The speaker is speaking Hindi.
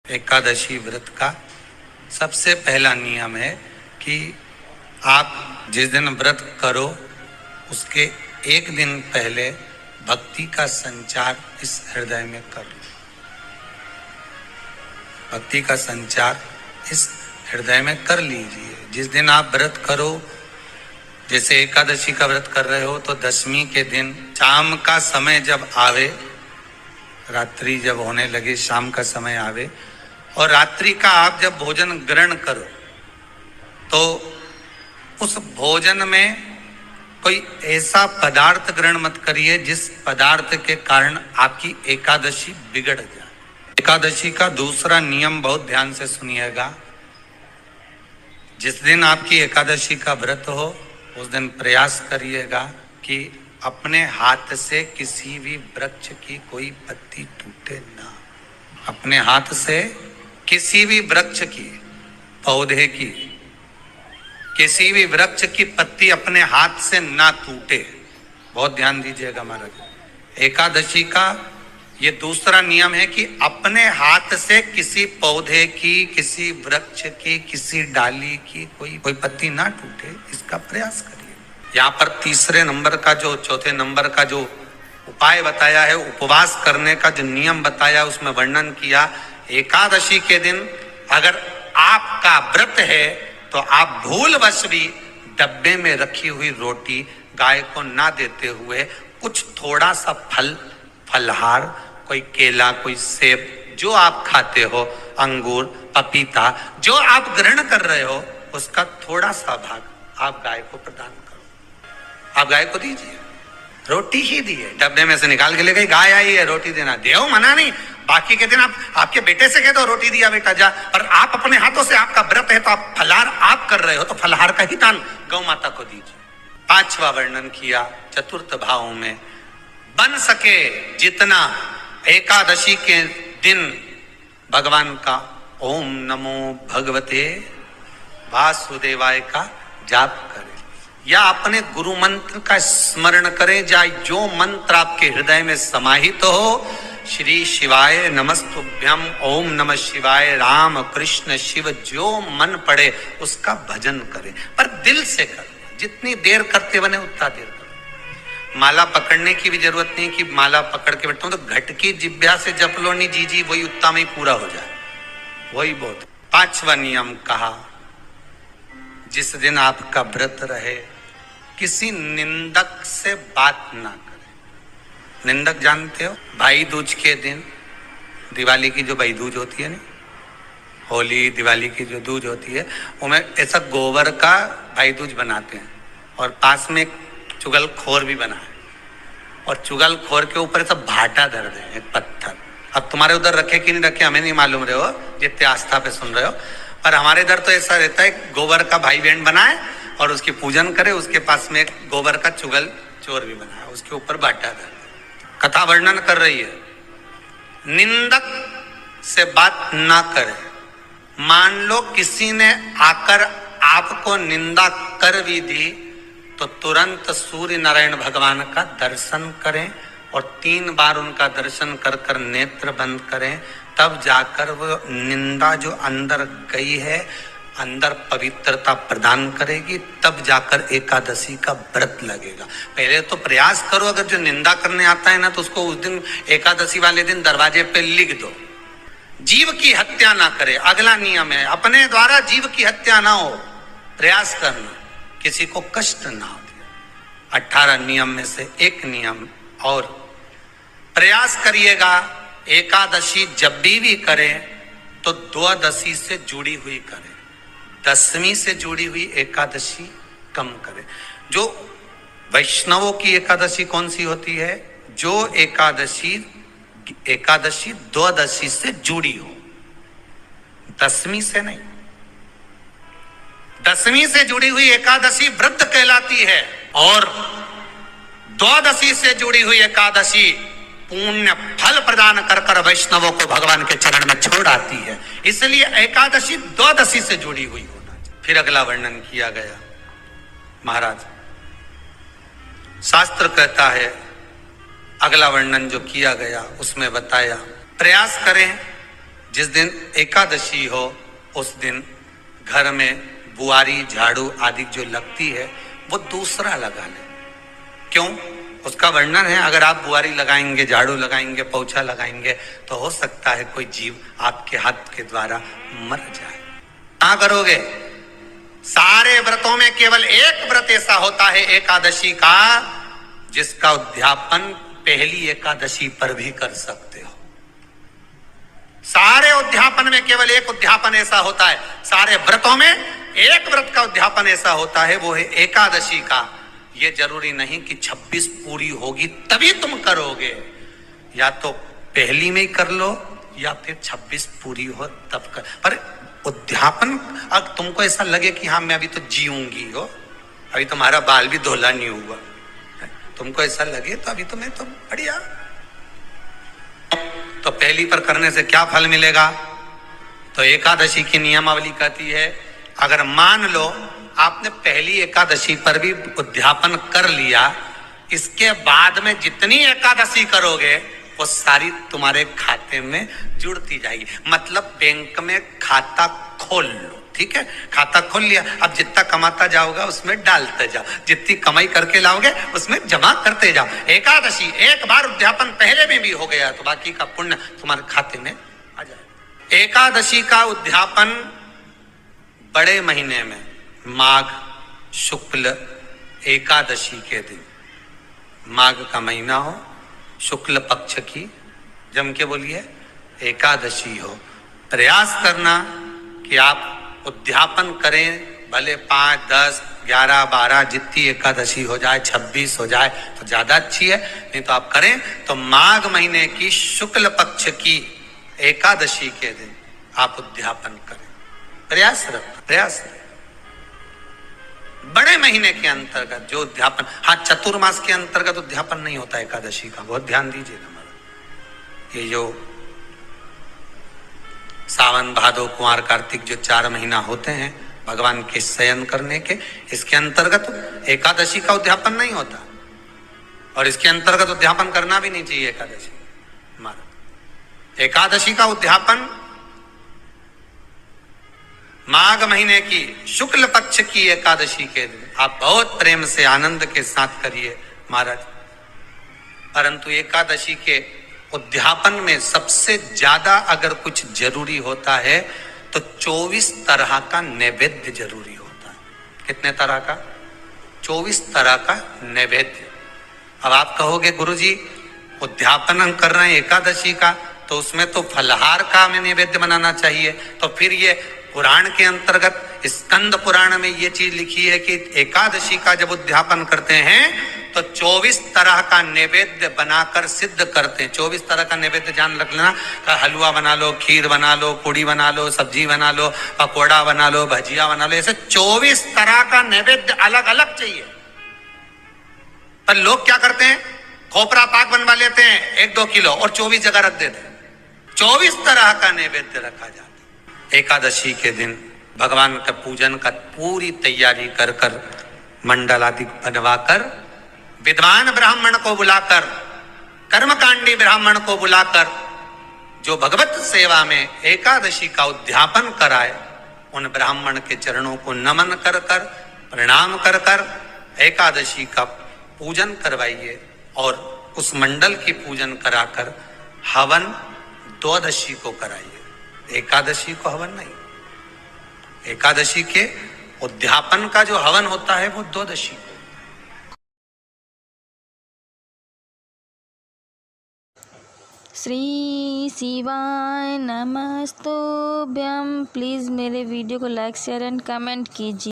एकादशी व्रत का सबसे पहला नियम है कि आप जिस दिन व्रत करो उसके एक दिन पहले भक्ति का संचार इस हृदय में कर लो। भक्ति का संचार इस हृदय में कर लीजिए। जिस दिन आप व्रत करो, जैसे एकादशी का व्रत कर रहे हो तो दशमी के दिन शाम का समय जब आवे, रात्रि जब होने लगे, शाम का समय आवे और रात्रि का आप जब भोजन ग्रहण करो तो उस भोजन में कोई ऐसा पदार्थ ग्रहण मत करिए जिस पदार्थ के कारण आपकी एकादशी बिगड़ जाए। एकादशी का दूसरा नियम बहुत ध्यान से सुनिएगा। जिस दिन आपकी एकादशी का व्रत हो उस दिन प्रयास करिएगा कि अपने हाथ से किसी भी वृक्ष की कोई पत्ती टूटे ना। अपने हाथ से किसी भी वृक्ष की, पौधे की, किसी भी वृक्ष की पत्ती अपने हाथ से ना टूटे। बहुत ध्यान दीजिएगा महाराज। एकादशी का ये दूसरा नियम है कि अपने हाथ से किसी पौधे की, किसी वृक्ष की, किसी डाली की कोई पत्ती ना टूटे, इसका प्रयास करिए। यहाँ पर तीसरे नंबर का जो, चौथे नंबर का जो उपाय बताया है, उपवास करने का जो नियम बताया, उसमें वर्णन किया। एकादशी के दिन अगर आपका व्रत है तो आप भूलवश भी डब्बे में रखी हुई रोटी गाय को ना देते हुए कुछ थोड़ा सा फलहार, कोई केला, कोई सेब, जो आप खाते हो, अंगूर, पपीता, जो आप ग्रहण कर रहे हो, उसका थोड़ा सा भाग आप गाय को प्रदान करो। आप गाय को दीजिए। रोटी ही दी है, डब्बे में से निकाल के ले गई, गाय आई है, रोटी देना, देव मना नहीं। बाकी के दिन आप आपके बेटे से कह दो रोटी दिया बेटा जा, पर आप अपने हाथों से, आपका व्रत है तो आप फलहार आप कर रहे हो तो फलहार का ही दान गौ माता को दीजिए। पांचवा वर्णन किया चतुर्थ भाव में, बन सके जितना एकादशी के दिन भगवान का ओम नमो भगवते वासुदेवाय का जाप करें या अपने गुरु मंत्र का स्मरण करें, या जो मंत्र आपके हृदय में समाहित हो, श्री शिवाय नमस्तुभ्यम, ओम नमः शिवाय, राम कृष्ण शिव, जो मन पड़े उसका भजन करें, पर दिल से करें। जितनी देर करते बने उतना देर करें। माला पकड़ने की भी जरूरत नहीं कि माला पकड़ के बैठता हूं तो घट की जिब्या से जप लो नहीं जी, वही उत्तम ही पूरा हो जाए, वही बहुत। पांचवा नियम कहा, जिस दिन आपका व्रत रहे किसी निंदक से बात ना करें। निंदक जानते हो, भाई दूज के दिन, दिवाली की जो भाई दूज होती है ना, होली दिवाली की जो दूज होती है, उनमें ऐसा गोबर का भाई दूज बनाते हैं और पास में एक चुगलखोर भी बना है और चुगलखोर के ऊपर ऐसा भाटा धर दे, एक पत्थर। अब तुम्हारे उधर रखे कि नहीं रखे हमें नहीं मालूम रहे हो, जितने आस्था पे सुन रहे हो, पर हमारे इधर तो ऐसा रहता है, गोबर का भाई बैंड बनाए और उसकी पूजन करे, उसके पास में एक गोबर का चुगल चोर भी बना है, उसके ऊपर बाटा धर। कथा वर्णन कर रही है, निंदक से बात ना करें। मान लो किसी ने आकर आपको निंदा कर भी दी तो तुरंत सूर्य नारायण भगवान का दर्शन करें और 3 बार उनका दर्शन कर कर नेत्र बंद करें, तब जाकर वो निंदा जो अंदर गई है, अंदर पवित्रता प्रदान करेगी, तब जाकर एकादशी का व्रत लगेगा। पहले तो प्रयास करो, अगर जो निंदा करने आता है ना तो उसको उस दिन एकादशी वाले दिन दरवाजे पे लिख दो। जीव की हत्या ना करे, अगला नियम है, अपने द्वारा जीव की हत्या ना हो, प्रयास करना, किसी को कष्ट ना हो। 18 नियम में से एक नियम और, प्रयास करिएगा एकादशी जब भी करें तो द्वादशी से जुड़ी हुई करें, दशमी से जुड़ी हुई एकादशी कम करें। जो वैष्णवों की एकादशी कौन सी होती है? जो एकादशी द्वादशी से जुड़ी हो, दशमी से नहीं। दशमी से जुड़ी हुई एकादशी व्रत कहलाती है और द्वादशी से जुड़ी हुई एकादशी पुण्य फल प्रदान कर कर वैष्णवों को भगवान के चरण में छोड़ आती है। इसलिए एकादशी द्वादशी से जुड़ी हुई होना चाहिए। फिर अगला वर्णन किया गया, महाराज शास्त्र कहता है, अगला वर्णन जो किया गया उसमें बताया, प्रयास करें जिस दिन एकादशी हो उस दिन घर में बुआरी झाड़ू आदि जो लगती है वो दूसरा लगा ले। क्यों? उसका वर्णन है, अगर आप बुआरी लगाएंगे, झाड़ू लगाएंगे, पोछा लगाएंगे तो हो सकता है कोई जीव आपके हाथ के द्वारा मर जाए। क्या करोगे? सारे व्रतों में केवल एक व्रत ऐसा होता है एकादशी का जिसका उद्यापन पहली एकादशी पर भी कर सकते हो। सारे उद्यापन में केवल एक उद्यापन ऐसा होता है, सारे व्रतों में एक व्रत का उद्यापन ऐसा होता है, वो है एकादशी का। ये जरूरी नहीं कि 26 पूरी होगी तभी तुम करोगे, या तो पहली में ही कर लो या फिर 26 पूरी हो तब कर। पर उद्यापन, अब तुमको ऐसा लगे कि हाँ मैं अभी तो जीऊंगी हो, अभी तुम्हारा बाल भी धोला नहीं हुआ, तुमको ऐसा लगे तो अभी तो मैं तो बढ़िया, तो पहली पर करने से क्या फल मिलेगा? तो एकादशी की नियमावली कहती है, अगर मान लो आपने पहली एकादशी पर भी उद्यापन कर लिया, इसके बाद में जितनी एकादशी करोगे वो सारी तुम्हारे खाते में जुड़ती जाएगी। मतलब बैंक में खाता खोल लो, ठीक है? खाता खोल लिया, अब जितना कमाता जाओगा उसमें डालते जाओ, जितनी कमाई करके लाओगे उसमें जमा करते जाओ। एकादशी एक बार उद्यापन पहले में भी हो गया तो बाकी का पुण्य तुम्हारे खाते में आ जाए। एकादशी का उद्यापन बड़े महीने में माघ शुक्ल एकादशी के दिन, माघ का महीना हो, शुक्ल पक्ष की, जम के बोलिए, एकादशी हो, प्रयास करना कि आप उद्यापन करें, भले 5, 10, 11, 12 जितनी एकादशी हो जाए, 26 हो जाए तो ज्यादा अच्छी है, नहीं तो आप करें तो माघ महीने की शुक्ल पक्ष की एकादशी के दिन आप उद्यापन करें। प्रयास रखें, प्रयास रखें। बड़े महीने के अंतर्गत जो उद्यापन, हाँ चतुर्मास के अंतर्गत उद्यापन नहीं होता एकादशी का, बहुत ध्यान दीजिएगा। ये जो सावन भादो कुंवर कार्तिक जो 4 महीना होते हैं भगवान के शयन करने के, इसके अंतर्गत एकादशी का उद्यापन नहीं होता, और इसके अंतर्गत उद्यापन करना भी नहीं चाहिए एकादशी। हमारा एकादशी का उद्यापन माघ महीने की शुक्ल पक्ष की एकादशी के दिन आप बहुत प्रेम से आनंद के साथ करिए महाराज। परंतु एकादशी के उद्यापन में सबसे ज्यादा अगर कुछ जरूरी होता है तो 24 तरह का नैवेद्य जरूरी होता है। कितने तरह का? 24 तरह का नैवेद्य। अब आप कहोगे गुरुजी उद्यापन हम कर रहे हैं एकादशी का, तो उसमें तो फलहार का हमें नैवेद्य बनाना चाहिए। तो फिर ये पुराण के अंतर्गत स्कंद पुराण में ये चीज लिखी है कि एकादशी का जब उद्यापन करते हैं तो 24 तरह का नैवेद्य बनाकर सिद्ध करते हैं। 24 तरह का नैवेद्य जान रख लेना, हलवा बना लो, खीर बना लो, पूड़ी बना लो, सब्जी बना लो, पकौड़ा बना लो, भजिया बना लो, ऐसे 24 तरह का नैवेद्य अलग अलग चाहिए। पर लोग क्या करते हैं, खोपरा पाक बनवा लेते हैं 1-2 किलो और 24 जगह रख देते हैं। 24 तरह का नैवेद्य रखा जाता है। एकादशी के दिन भगवान का पूजन का पूरी तैयारी कर कर, मंडल आदि बनवाकर, विद्वान ब्राह्मण को बुलाकर, कर्मकांडी ब्राह्मण को बुलाकर जो भगवत सेवा में एकादशी का उद्यापन कराए, उन ब्राह्मण के चरणों को नमन कर कर, प्रणाम कर कर एकादशी का पूजन करवाइए। और उस मंडल की पूजन कराकर हवन द्वादशी को कराइए, एकादशी को हवन नहीं। एकादशी के उद्यापन का जो हवन होता है वो द्वादशी को। श्री शिवाय नमस्तुभ्यं। प्लीज़ मेरे वीडियो को लाइक शेयर एंड कमेंट कीजिए।